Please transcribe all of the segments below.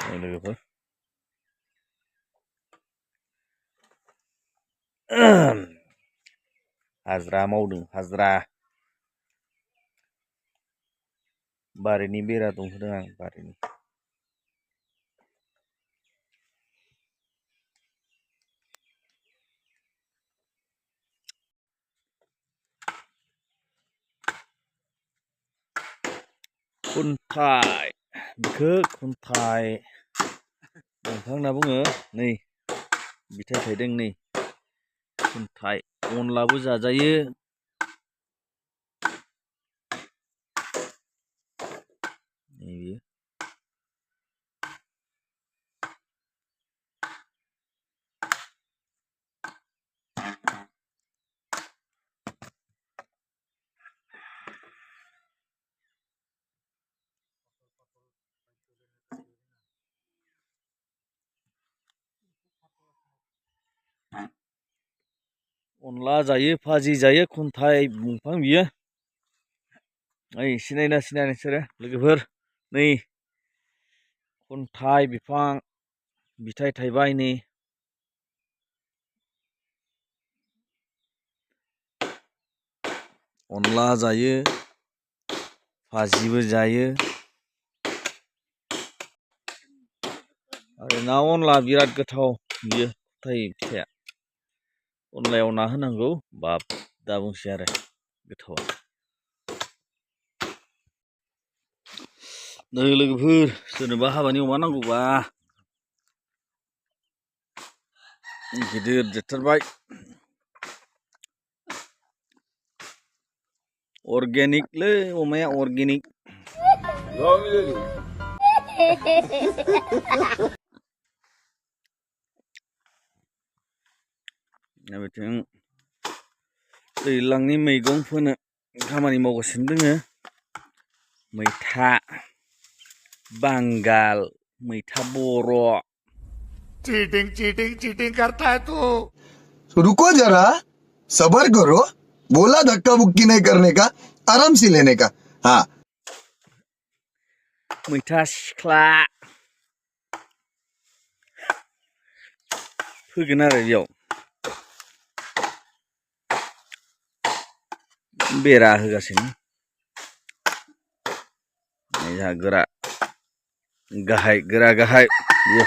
लोगोफोर हाजिरा मावदों हाजिरा बारिनि बेरा दुमहोदों आं बारिनि खुन्थाइ बेखौ खुन्थाइ दंफां होनना बुङो नै बिथाइ थाइदों नै खुन्थाइ अनलाबो जाजायो नैबे अनला जायो भाजि जायो खुन्थाइ दंफां बियो ओइ सिनायोना सिनाया नोंसोरो लोगोफोर नै खुन्थाइ बिफां बिथाइ थाइबाय नै अनला जायो भाजिबो जायो आरो ना अनला बिराद गोथाव बियो खुन्थाइ फिथाइया अनलायाव ना होनांगौ बाब दा बुंसै आरो गोथावा नै लोगोफोर सोरनोबा हाबानि अमा नांगौबा गिदिर देरथारबाय अर्गेनिकलै अमाया अर्गेनिक बिथिं दैज्लांनि मैगं फोनो खामानि मावगासिनो दोङो मैथा बांगाल मैथा बर' चीटिंग करता है तू रुको जरा सबर करो बोला धक्का बुक्की नहीं करने का आराम से लेने का हाँ मैथा सिख्ला फोगोन आरो बेयाव बेरा होगासिनो जोंहा गोरा गाहाय गोरा गाहाय बेयो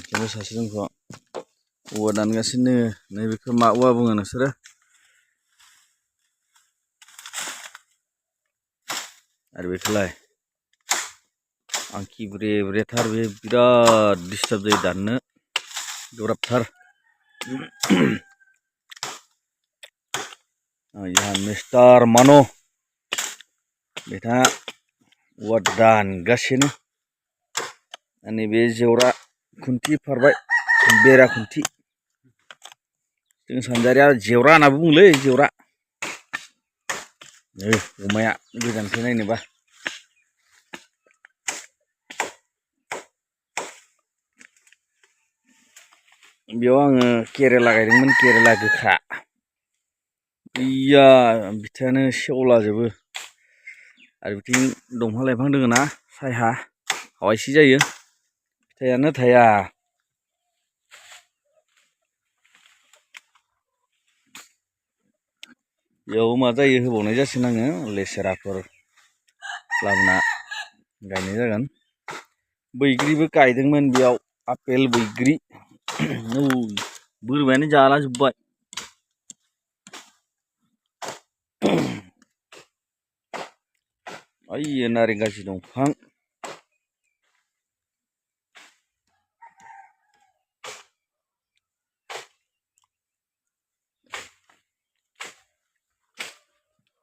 जोंबो सासे जोंखौ औवा दानगासिनो नैबेखौ मा औवा बुङो नोंसोरो आरो बेखौलाय आंखि ब्रे ब्रेथार बे बिराद डिस्टार्ब जायो दाननो गोब्राबथार जोंहा मिस्टार मानो बिथाङा औवा दानगासिनो नैबे जेवरा खुन्थि फारबाय बेरा खुन्थि जों सानजारिया जेवरा होनना बुङोलै जेवरा अमाया गोजाननिफ्राय नायनोबा बेयाव आङो केरेला गायदोंमोन केरेला गोखा गैया बिथायानो सेवलाजोबो आरो बिथिं दंफां लाइफां दङ ना सायहा हावायसि जायो फिथाइयानो थाया बेयाव मा जायो होबावनाय जासिगोन आङो लेसेराफोर लाबोना गायनाय जागोन बैग्रिबो गायदोंमोन बेयाव आपेल बैग्रि बोरमायानो जाला जोब्बाय ओइ नारें गाजि दंफां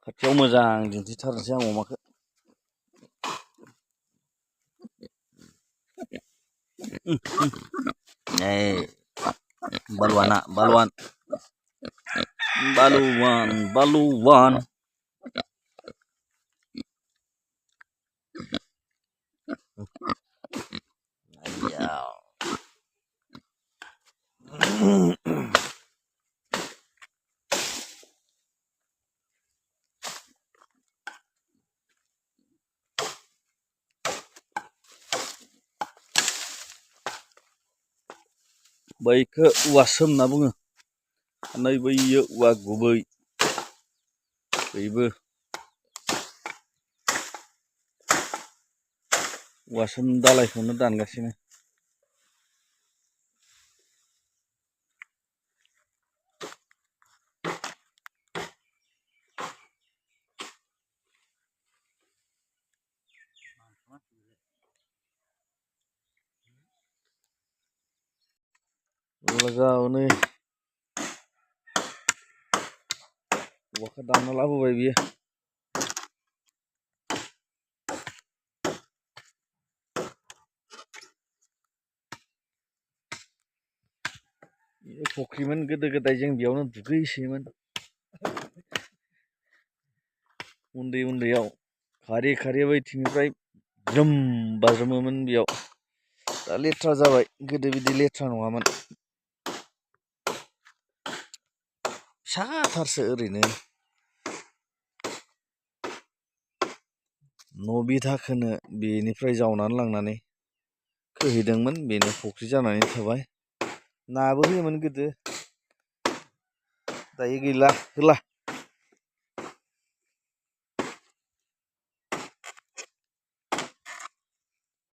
खाथियाव मोजां दिन्थिथारनोसै आं अमाखौ बालवाना बालवान बालवान बालवान बैखो औवासोम होनना बुङो नै बैयो औवा गुबै बैबो औवासोम दालायखौनो दानगासिनो लगावनै औवाखौ दानना लाबोबाय बियो फख्रिमोन गोदो गोदाय जों बेयावनो दुगैसोयोमोन उन्दै उन्दैयाव खारै खारै बैथिंनिफ्राय ज्रोम बाज्रुमोमोन बेयाव दा लेथ्रा जाबाय गोदो बिदि लेथ्रा नङामोन फिसाथारसो ओरैनो न' बिथाखोनो बेनिफ्राय जावनानै लांनानै खोहैदोंमोन बेनो फख्रि जानानै थाबाय नाबो होयोमोन गोदो दायो गैला होला